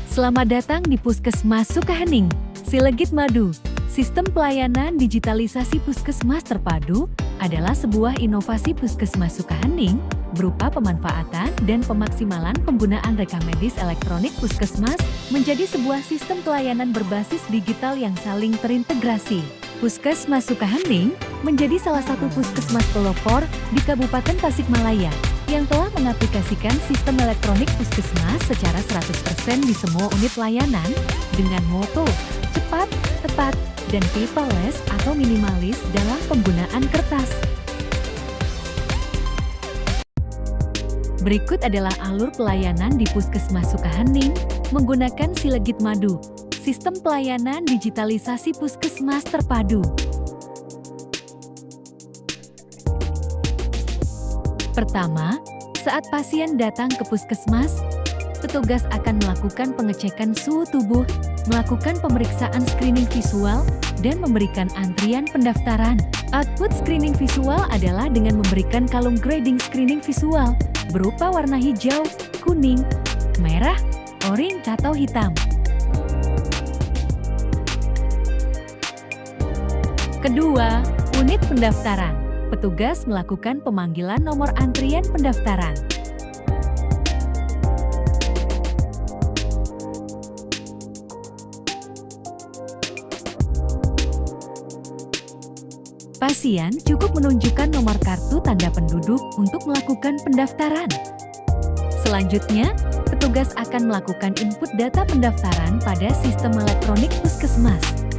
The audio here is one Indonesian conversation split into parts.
Selamat datang di Puskesmas Sukahening, Silegit Madu. Sistem pelayanan digitalisasi Puskesmas Terpadu adalah sebuah inovasi Puskesmas Sukahening berupa pemanfaatan dan pemaksimalan penggunaan rekam medis elektronik Puskesmas menjadi sebuah sistem pelayanan berbasis digital yang saling terintegrasi. Puskesmas Sukahening menjadi salah satu puskesmas pelopor di Kabupaten Tasikmalaya yang telah mengaplikasikan sistem elektronik Puskesmas secara 100% di semua unit layanan dengan moto cepat, tepat, dan paperless atau minimalis dalam penggunaan kertas. Berikut adalah alur pelayanan di Puskesmas Sukahening menggunakan Silegit Madu, sistem pelayanan digitalisasi Puskesmas Terpadu. Pertama, saat pasien datang ke puskesmas, petugas akan melakukan pengecekan suhu tubuh, melakukan pemeriksaan screening visual, dan memberikan antrian pendaftaran. Output screening visual adalah dengan memberikan kalung grading screening visual berupa warna hijau, kuning, merah, oranye atau hitam. Kedua, unit pendaftaran. Petugas melakukan pemanggilan nomor antrian pendaftaran. Pasien cukup menunjukkan nomor kartu tanda penduduk untuk melakukan pendaftaran. Selanjutnya, petugas akan melakukan input data pendaftaran pada sistem elektronik Puskesmas.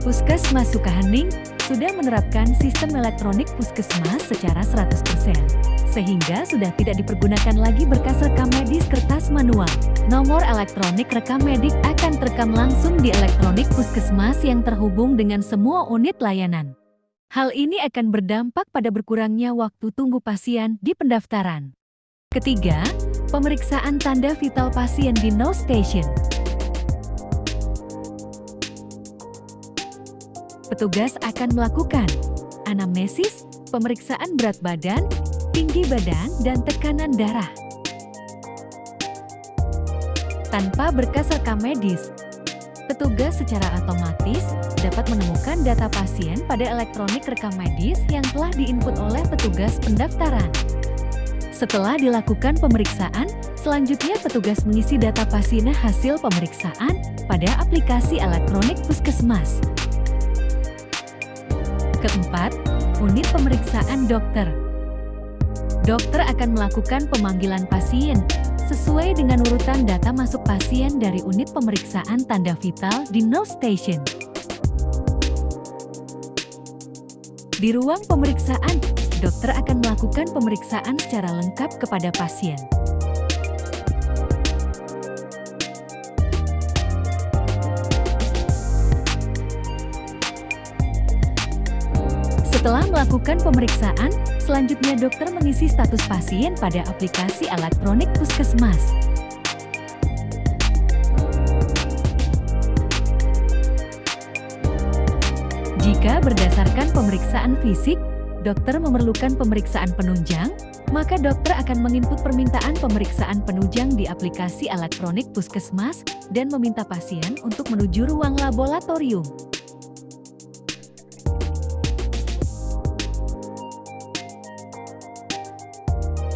Puskesmas Sukahening sudah menerapkan sistem elektronik Puskesmas secara 100%, sehingga sudah tidak dipergunakan lagi berkas rekam medis kertas manual. Nomor elektronik rekam medik akan terekam langsung di elektronik Puskesmas yang terhubung dengan semua unit layanan. Hal ini akan berdampak pada berkurangnya waktu tunggu pasien di pendaftaran. Ketiga, pemeriksaan tanda vital pasien di Now Station. Petugas akan melakukan anamnesis, pemeriksaan berat badan, tinggi badan, dan tekanan darah. Tanpa berkas rekam medis, petugas secara otomatis dapat menemukan data pasien pada elektronik rekam medis yang telah diinput oleh petugas pendaftaran. Setelah dilakukan pemeriksaan, selanjutnya petugas mengisi data pasien hasil pemeriksaan pada aplikasi elektronik Puskesmas. Keempat, unit pemeriksaan dokter. Dokter akan melakukan pemanggilan pasien sesuai dengan urutan data masuk pasien dari unit pemeriksaan tanda vital di Now Station. Di ruang pemeriksaan, dokter akan melakukan pemeriksaan secara lengkap kepada pasien. Setelah melakukan pemeriksaan, selanjutnya dokter mengisi status pasien pada aplikasi elektronik Puskesmas. Jika berdasarkan pemeriksaan fisik, dokter memerlukan pemeriksaan penunjang, maka dokter akan menginput permintaan pemeriksaan penunjang di aplikasi elektronik Puskesmas dan meminta pasien untuk menuju ruang laboratorium.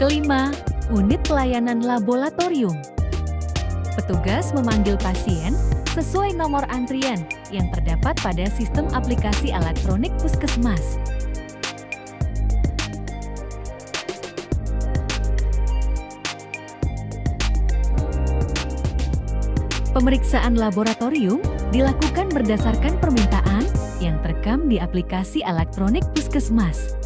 Kelima, unit pelayanan laboratorium. Petugas memanggil pasien sesuai nomor antrian yang terdapat pada sistem aplikasi elektronik Puskesmas. Pemeriksaan laboratorium dilakukan berdasarkan permintaan yang terekam di aplikasi elektronik Puskesmas.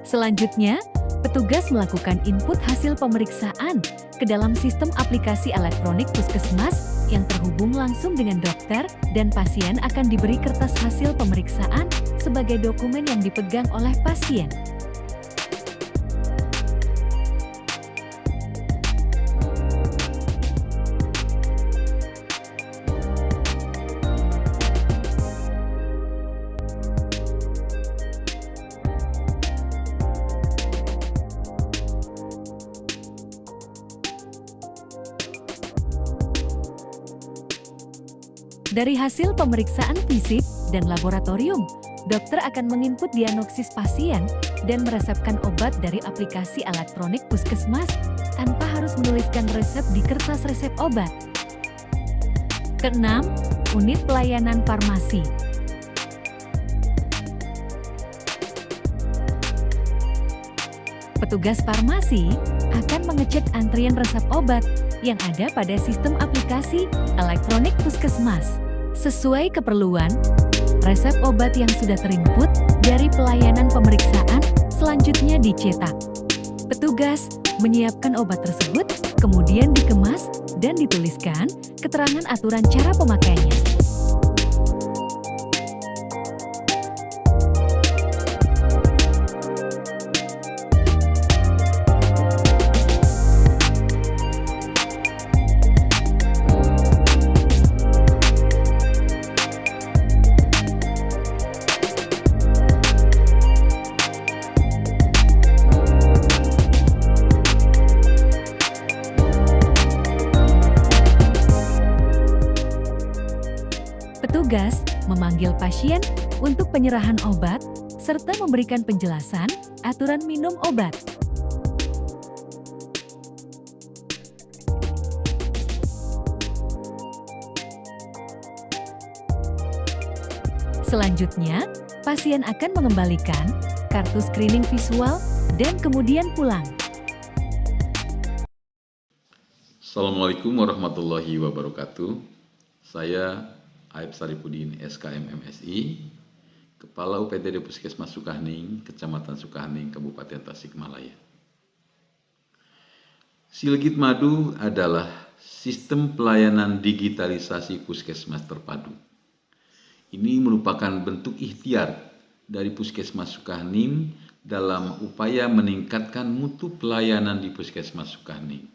Selanjutnya, petugas melakukan input hasil pemeriksaan ke dalam sistem aplikasi elektronik Puskesmas yang terhubung langsung dengan dokter, dan pasien akan diberi kertas hasil pemeriksaan sebagai dokumen yang dipegang oleh pasien. Dari hasil pemeriksaan fisik dan laboratorium, dokter akan menginput diagnosis pasien dan meresepkan obat dari aplikasi elektronik puskesmas tanpa harus menuliskan resep di kertas resep obat. Keenam, unit pelayanan farmasi. Petugas farmasi akan mengecek antrian resep obat yang ada pada sistem aplikasi elektronik puskesmas. Sesuai keperluan, resep obat yang sudah terinput dari pelayanan pemeriksaan selanjutnya dicetak. Petugas menyiapkan obat tersebut, kemudian dikemas dan dituliskan keterangan aturan cara pemakaiannya. Petugas memanggil pasien untuk penyerahan obat serta memberikan penjelasan aturan minum obat. Selanjutnya, pasien akan mengembalikan kartu screening visual dan kemudian pulang. Assalamualaikum warahmatullahi wabarakatuh. Saya Aib Saripudin, SKM MSI, Kepala UPTD Puskesmas Sukahening, Kecamatan Sukahening, Kabupaten Tasikmalaya. Silegit Madu adalah sistem pelayanan digitalisasi puskesmas terpadu. Ini merupakan bentuk ikhtiar dari Puskesmas Sukahening dalam upaya meningkatkan mutu pelayanan di Puskesmas Sukahening.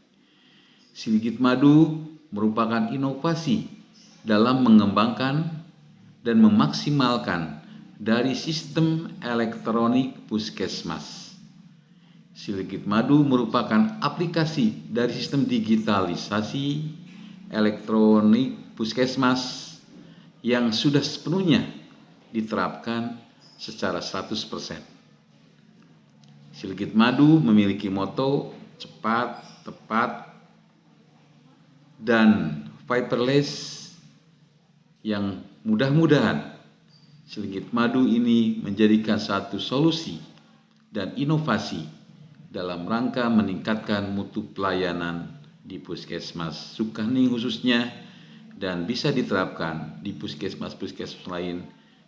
Silegit Madu merupakan inovasi dalam mengembangkan dan memaksimalkan dari sistem elektronik puskesmas. Silegit Madu merupakan aplikasi dari sistem digitalisasi elektronik puskesmas yang sudah sepenuhnya diterapkan secara 100%. Silegit Madu memiliki moto cepat, tepat, dan paperless yang mudah-mudahan Silegit Madu ini menjadikan satu solusi dan inovasi dalam rangka meningkatkan mutu pelayanan di Puskesmas Sukahening khususnya dan bisa diterapkan di puskesmas-puskesmas lain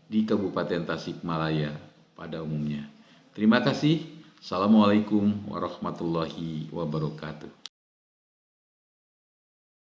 di Kabupaten Tasikmalaya pada umumnya. Terima kasih. Assalamualaikum warahmatullahi wabarakatuh.